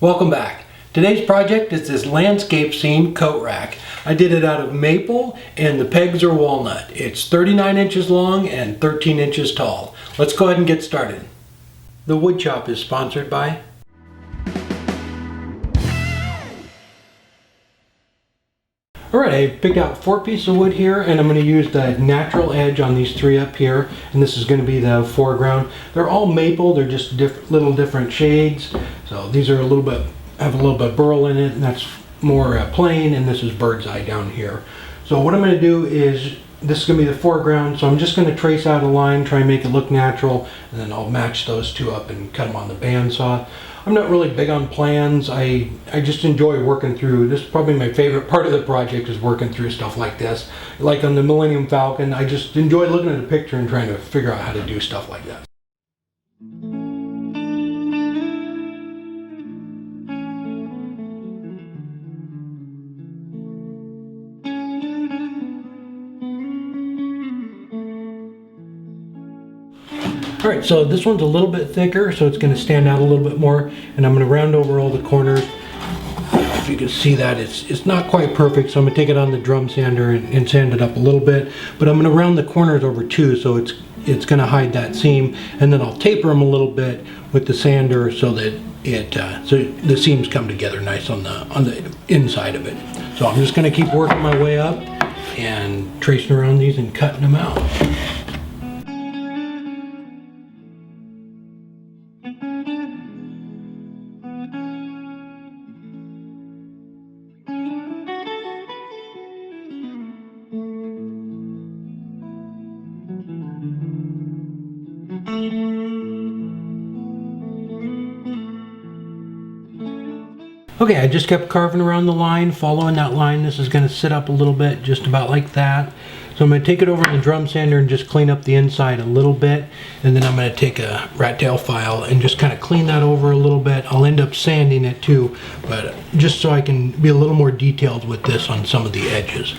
Welcome back. Today's project is this landscape scene coat rack. I did it out of maple and the pegs are walnut. It's 39 inches long and 13 inches tall. Let's go ahead and get started. The wood chop is sponsored by Alright, I picked out 4 pieces of wood here and I'm going to use the natural edge on these 3 up here, and this is going to be the foreground. They're all maple, they're just little different shades. So these are have a little bit of burl in it, and that's more plain, and this is bird's eye down here. So what I'm going to do is, this is going to be the foreground, so I'm just going to trace out a line, try and make it look natural, and then I'll match those 2 up and cut them on the bandsaw. I'm not really big on plans. I just enjoy working through. This is probably my favorite part of the project, is working through stuff like this. Like on the Millennium Falcon, I just enjoy looking at a picture and trying to figure out how to do stuff like that. Alright, so this one's a little bit thicker, so it's going to stand out a little bit more, and I'm going to round over all the corners. If you can see that, it's not quite perfect, so I'm going to take it on the drum sander and sand it up a little bit, but I'm going to round the corners over too, so it's going to hide that seam, and then I'll taper them a little bit with the sander so that so the seams come together nice on the inside of it. So I'm just going to keep working my way up and tracing around these and cutting them out. Okay, I just kept carving around the line, following that line. This is going to sit up a little bit, just about like that. So I'm going to take it over to the drum sander and just clean up the inside a little bit. And then I'm going to take a rat tail file and just kind of clean that over a little bit. I'll end up sanding it too, but just so I can be a little more detailed with this on some of the edges.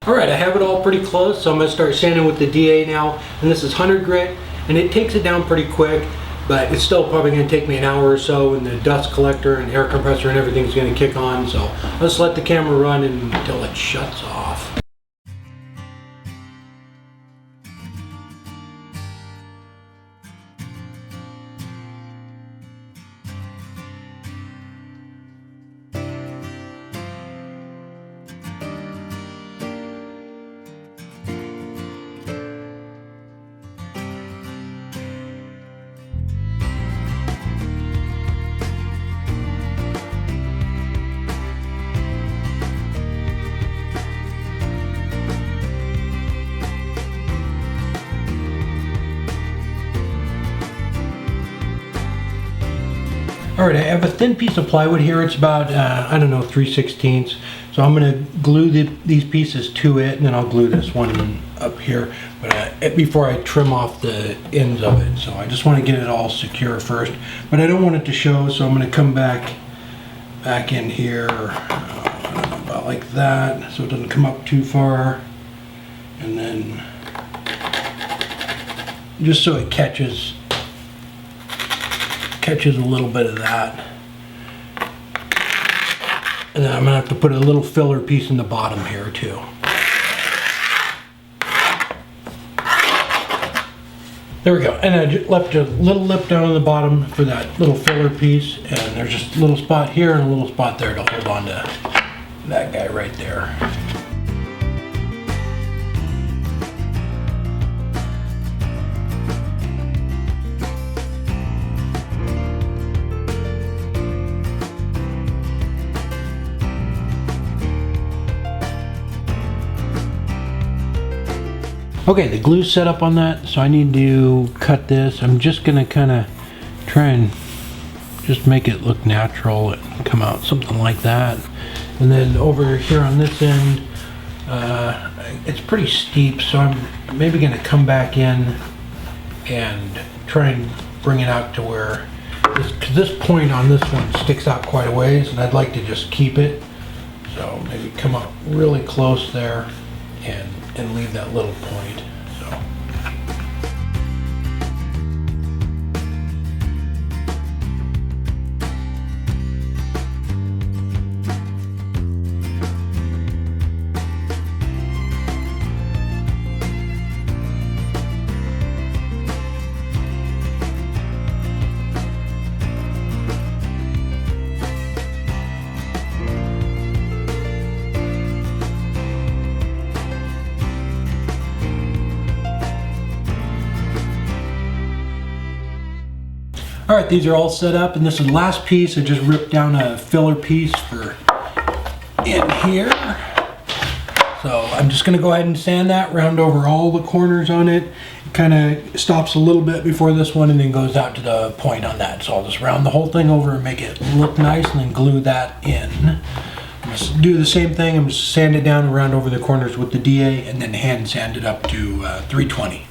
Alright, I have it all pretty close, so I'm going to start sanding with the DA now. And this is 100 grit, and it takes it down pretty quick, but it's still probably going to take me an hour or so, and the dust collector and air compressor and everything is going to kick on. So I'll just let the camera run until it shuts off. Alright, I have a thin piece of plywood here. It's about, I don't know, 3/16. So I'm going to glue these pieces to it, and then I'll glue this one up here but before I trim off the ends of it. So I just want to get it all secure first. But I don't want it to show, so I'm going to come back in here, I don't know, about like that, so it doesn't come up too far. And then just so it catches a little bit of that. And then I'm gonna have to put a little filler piece in the bottom here too. There we go. And I just left a little lip down on the bottom for that little filler piece, and there's just a little spot here and a little spot there to hold on to that guy right there. Okay, the glue's set up on that, so I need to cut this. I'm just gonna kind of try and just make it look natural and come out something like that. And then over here on this end, it's pretty steep, so I'm maybe gonna come back in and try and bring it out to where this point on this one sticks out quite a ways, and I'd like to just keep it. So maybe come up really close there and leave that little point. So. All right, these are all set up, and this is the last piece. I just ripped down a filler piece for in here. So I'm just gonna go ahead and sand that, round over all the corners on it. It kind of stops a little bit before this one and then goes out to the point on that. So I'll just round the whole thing over and make it look nice and then glue that in. I'm just do the same thing. I'm just sand it down and round over the corners with the DA and then hand sand it up to 320.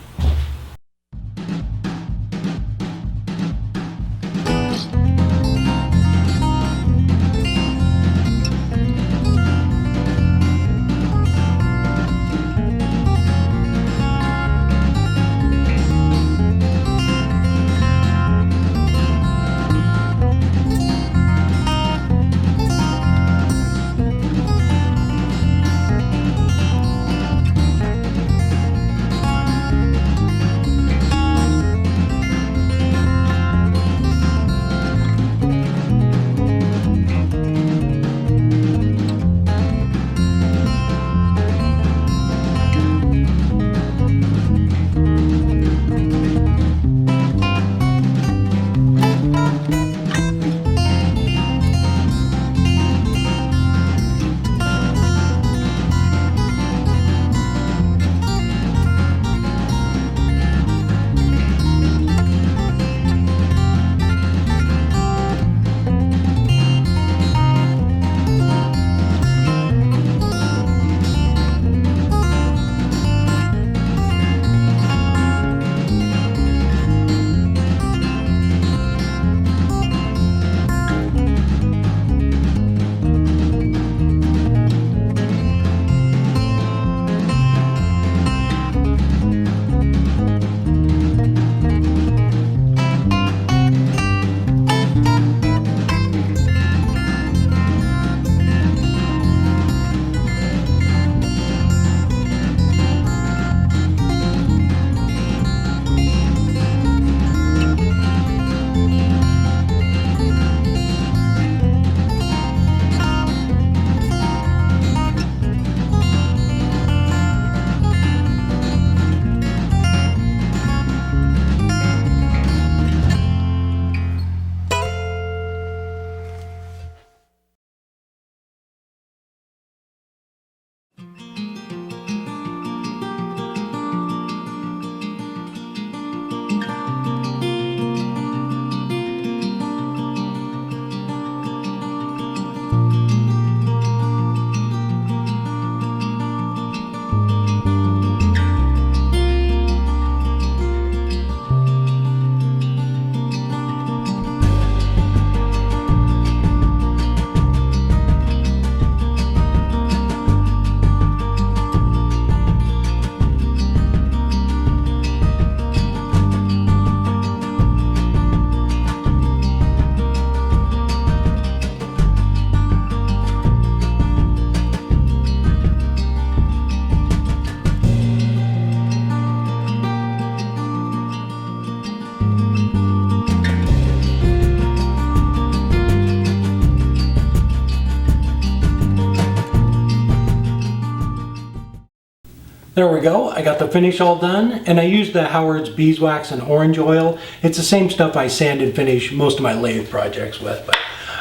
There we go, I got the finish all done, and I used the Howard's beeswax and orange oil. It's the same stuff I sand and finish most of my lathe projects with, but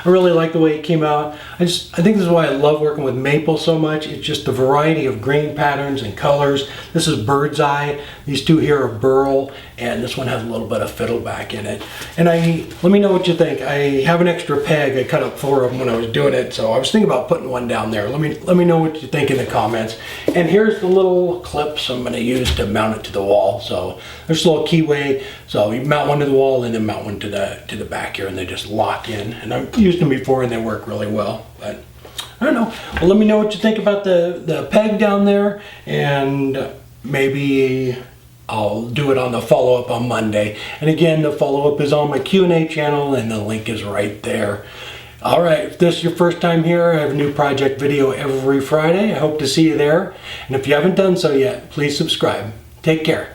I really like the way it came out. I think this is why I love working with maple so much. It's just the variety of grain patterns and colors. This is bird's eye. These two here are burl, and this one has a little bit of fiddleback in it. And let me know what you think. I have an extra peg. I cut up 4 of them when I was doing it, so I was thinking about putting one down there. Let me know what you think in the comments. And here's the little clips I'm going to use to mount it to the wall. So there's a little keyway. So you mount one to the wall and then mount one to the back here, and they just lock in. And I've used them before and they work really well. But I don't know. Well, let me know what you think about the peg down there, and maybe I'll do it on the follow-up on Monday. And again, the follow-up is on my Q&A channel, and the link is right there. All right, if this is your first time here, I have a new project video every Friday. I hope to see you there. And if you haven't done so yet, please subscribe. Take care.